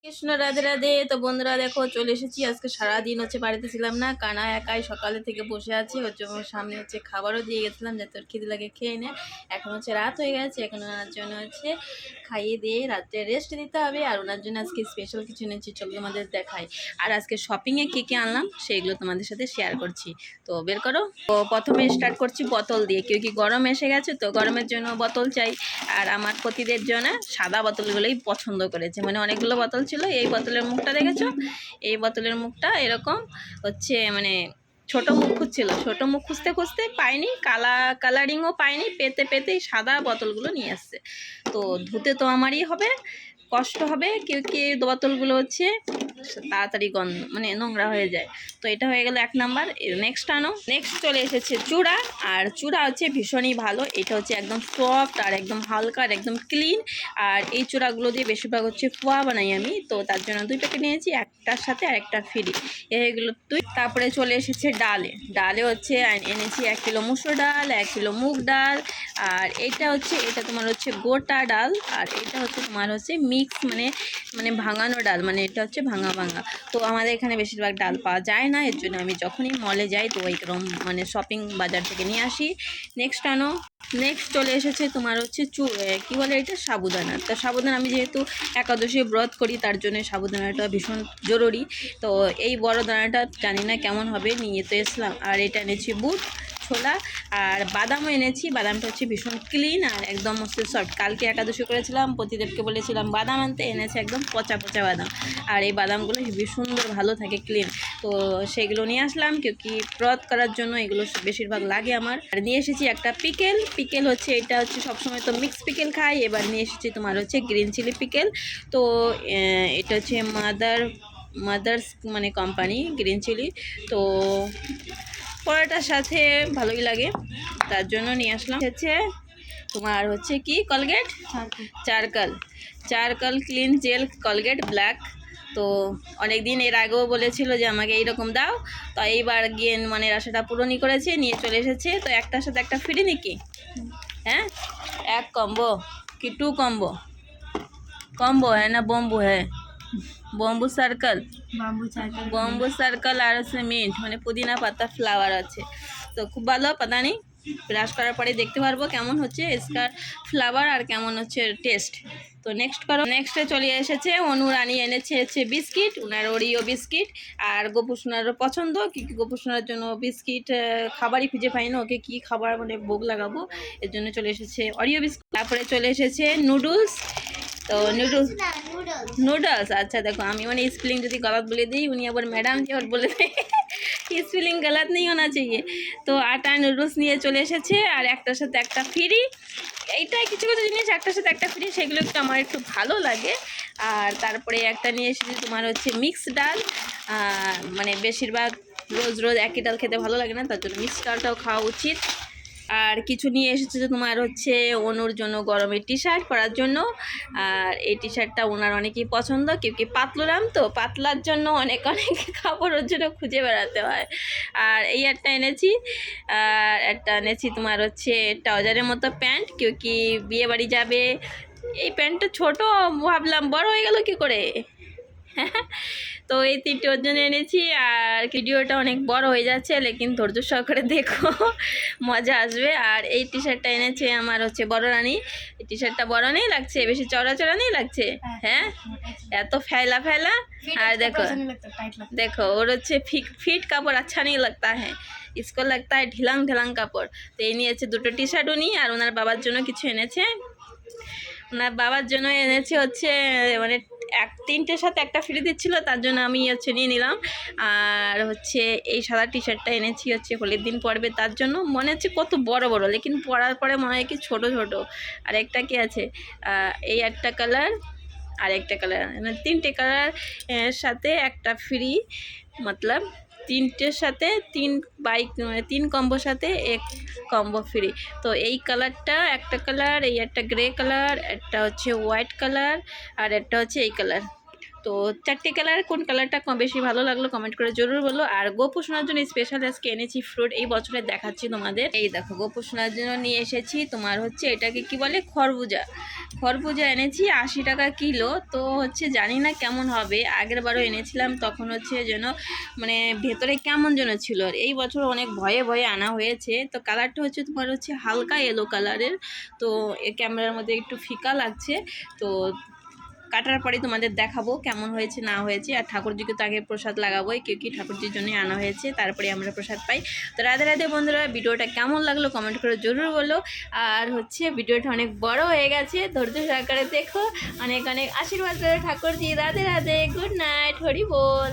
কৃষ্ণ রাধে রাধে। তো বন্ধুরা দেখো চলে এসেছি। আজকে সারাদিন বাড়িতে ছিলাম না, কানা একাই সকালে থেকে বসে আছি। ওর সামনে খাবারও দিয়ে গেছিলাম যাতে ওর খিদে লাগে খেয়ে নে। এখন রাত হয়ে গেছে, এখন ওনার জন্য খাইয়ে দিয়ে রাত্রে রেস্ট দিতে হবে। আর ওনার জন্য আজকে স্পেশাল কিছু এনেছি, চলো তোমাদের দেখাই। আর আজকে শপিংয়ে কী আনলাম সেগুলো তোমাদের সাথে শেয়ার করছি। তো বের করো। তো প্রথমে স্টার্ট করছি বোতল দিয়ে, কেউ কি গরম এসে গেছে তো গরমের জন্য বোতল চাই। আর আমার পতিদের জন্য সাদা বোতলগুলোই পছন্দ করেছে, মানে অনেকগুলো বোতল ছিল। এই বোতলের মুখটা দেখেছো, এই বোতলের মুখটা এরকম মানে ছোট মুখ খুঁজছিল, ছোট মুখ খুঁজতে খুঁজতে পাইনি, কালারিংও পাইনি, পেতে পেতেই সাদা বোতলগুলো নিয়ে আসছে। তো ধুতে তো আমারই হবে, কষ্ট হবে, কেউ বোতলগুলো তাড়াতাড়ি মানে নোংরা হয়ে যায়। তো এটা হয়ে গেল 1 নাম্বার। নেক্সট আনো। নেক্সট চলে এসেছে চূড়া। আর চূড়া ভীষণই ভালো, এটা একদম সফট আর একদম হালকা আর একদম ক্লিন। আর এই চূড়াগুলো দিয়ে বেশিরভাগ ফোয়া বানাই আমি, তো তার জন্য 2 প্যাকেট নিয়েছি, একটার সাথে আরেকটা ফ্রি। এইগুলো তারপরে চলে এসেছে ডালে। ডালে এনেছি 1 কিলো মুসুর ডাল, 1 কিলো মুগ ডাল। আর এটা এটা তোমার গোটা ডাল। আর এটা তোমার মিক্স মানে ভাঙানো ডাল, মানে এটা ভাঙা। তো আমাদের এখানে বেশিরভাগ ডাল পাওয়া যায় না, এর জন্য আমি যখনই মলে যাই তো এইরকম মানে শপিং বাজার থেকে নিয়ে আসি। নেক্সট আনো। নেক্সট চলে এসেছে তোমার কী বলে এটা, সাবুদানা। তো সাবুদানা আমি যেহেতু একাদশী ব্রত করি তার জন্য সাবুদানাটা ভীষণ জরুরি। তো এই বড় দানাটা জানি না কেমন হবে, নিয়ে তো এসলাম। আর এটা এনেছি বুট, ছোলা আর বাদামও এনেছি। বাদামটা ভীষণ ক্লিন আর একদম সফট। কালকে একাদশী করেছিলাম, প্রতিদেবকে বলেছিলাম বাদাম আনতে, এনেছে একদম পচা পচা বাদাম। আর এই বাদামগুলো হেবি সুন্দর ভালো থাকে, ক্লিন। তো সেগুলো নিয়ে আসলাম, কেউ কি ব্রত করার জন্য এগুলো বেশিরভাগ লাগে আমার। আর নিয়ে এসেছি একটা পিকেল। এটা সবসময় তো মিক্স পিকেল খাই, এবার নিয়ে এসেছি তোমার গ্রিন চিলি পিকেল। তো এটা মাদার্স মানে কোম্পানি গ্রিন চিলি। তো পরোটার সাথে ভালোই লাগে, তার জন্য নিয়ে আসলাম। তোমার কি Colgate, charcoal clean gel Colgate black. তো অনেক দিন এর আগেও বলেছিল যে আমাকে এইরকম দাও, তো এইবার গিয়ে মানে আশাটা পূরণই করেছে, নিয়ে চলে এসেছে। তো একটার সাথে একটা ফ্রি নাকি? হ্যাঁ, 1 কম্বো কি 2 কম্বো হ্যাঁ না বম্বু হ্যাঁ, বম্বু সার্কেল, আর মিন্ট মানে পুদিনা পাতা ফ্লাওয়ার আছে। তো খুব ভালো, পাতা নেই, ব্রাশ করার পরে দেখতে পারবো কেমন এসকার ফ্লাওয়ার আর কেমন টেস্ট। তো নেক্সট করো। নেক্সটে চলে এসেছে অনুরানী, এনেছে বিস্কিট, ওনার ওরিও বিস্কিট। আর গোপুসোনারও পছন্দ, কি গোপুসোনার জন্য বিস্কিট খাবারই খুঁজে পাই না, ওকে কি খাবার মানে ভোগ লাগাবো, এর জন্য চলে এসেছে অরিও বিস্কিট। তারপরে চলে এসেছে নুডলস। তো নুডলস আচ্ছা দেখো, আমি মানে স্পেলিং যদি গলত বলে দিই উনি আবার ম্যাডাম যে ওর বলে দেয় স্পেলিং গলত নেই হোনা চাইয়ে। তো আটা নুডলস নিয়ে চলে এসেছে, আর একটার সাথে একটা ফ্রি। এইটাই কিছু কিছু জিনিস একটার সাথে একটা ফ্রি, সেগুলো আমার একটু ভালো লাগে। আর তারপরে একটা নিয়ে এসেছি তোমার মিক্স ডাল। মানে বেশিরভাগ রোজ রোজ একই ডাল খেতে ভালো লাগে না, তার জন্য মিক্স ডালটাও খাওয়া উচিত। আর কিছু নিয়ে এসেছে যে তোমার অনুর জন্য গরমের টি শার্ট পরার জন্য। আর এই টি শার্টটা ওনার অনেকই পছন্দ, কেউ কি পাতলুরাম, তো পাতলার জন্য অনেক কাপড়ের জন্য খুঁজে বেড়াতে হয়। আর এই একটা এনেছি। আর একটা এনেছি তোমার ট্রাউজারের মতো প্যান্ট, কেউ কি বিয়ে বাড়ি যাবে। এই প্যান্টটা ছোট, ভাবলাম বড় হয়ে গেল কি করে তো এই 3টে ওর জন্য এনেছি। আর ভিডিওটা অনেক বড় হয়ে যাচ্ছে, লেকিন ধৈর্য সহকারে দেখো, মজা আসবে। আর এই টি শার্টটা এনেছে আমার বড় রানী। এই টি শার্টটা বড় নেই লাগছে, বেশি চড়া নেই লাগছে, হ্যাঁ এত ফেলা। আর দেখো ওর ফিট কাপড় আচ্ছা নেই লাগতা হ্যাঁ, इसको लगता है ঢিলাং কাপড়। তো এই নিয়েছে 2টো টি শার্ট উনি। আর ওনার বাবার জন্য কিছু এনেছে। ওনার বাবার জন্য এনেছে মানে 3টের সাথে একটা ফ্রি দিচ্ছিলো, তার জন্য আমি নিয়ে নিলাম। আর এই সাদা টি শার্টটা এনেছি হোলির দিন পরবে, তার জন্য মনে কত বড় বড়, লেকিন পরার পরে মনে হয় কি ছোট ছোট। আর একটা কি আছে, এই একটা কালার আর একটা কালার, মানে 3টে কালার সাথে একটা ফ্রি, মতলব 3টের সাথে 3 কম্বোর সাথে 1 কম্বো ফ্রি। তো এই কালারটা একটা কালার, এই একটা গ্রে কালার, একটা হোয়াইট কালার, আর একটা এই কালার। তো 4টে কালার, কোন কালারটা বেশি ভালো লাগলো কমেন্ট করে জরুর বলো। আর গোপু সোনার জন্য স্পেশাল আজকে এনেছি ফ্রুট, এই বছরে দেখাচ্ছি তোমাদের। এই দেখো গোপু সোনার জন্য নিয়ে এসেছি তোমার হচ্ছে এটাকে কি বলে, খরবুজা। খরবুজা এনেছি 80 টাকা কিলো। তো হচ্ছে জানি না কেমন হবে, আগের বারও এনেছিলাম তখন হচ্ছে যেন মানে ভেতরে কেমন যেন ছিল। এই বছর অনেক ভয়ে ভয়ে আনা হয়েছে। তো কালারটা হচ্ছে তোমার হচ্ছে হালকা ইয়েলো কালারের। তো ক্যামেরার মধ্যে একটু ফিকা লাগছে। তো কাটার পরে তোমাদের দেখাবো কেমন হয়েছে না হয়েছে। আর ঠাকুরজিকে তো আগে প্রসাদ লাগাবোই, কেউ কি ঠাকুরজির জন্য আনা হয়েছে, তারপরে আমরা প্রসাদ পাই। তো রাধে রাধে বন্ধুরা, ভিডিওটা কেমন লাগলো কমেন্ট করে জরুর বলো। আর হচ্ছে ভিডিওটা অনেক বড় হয়ে গেছে, ধৈর্য সহকারে দেখো। অনেক অনেক আশীর্বাদ করে ঠাকুরজি। রাধে রাধে, গুড নাইট, হরি বল।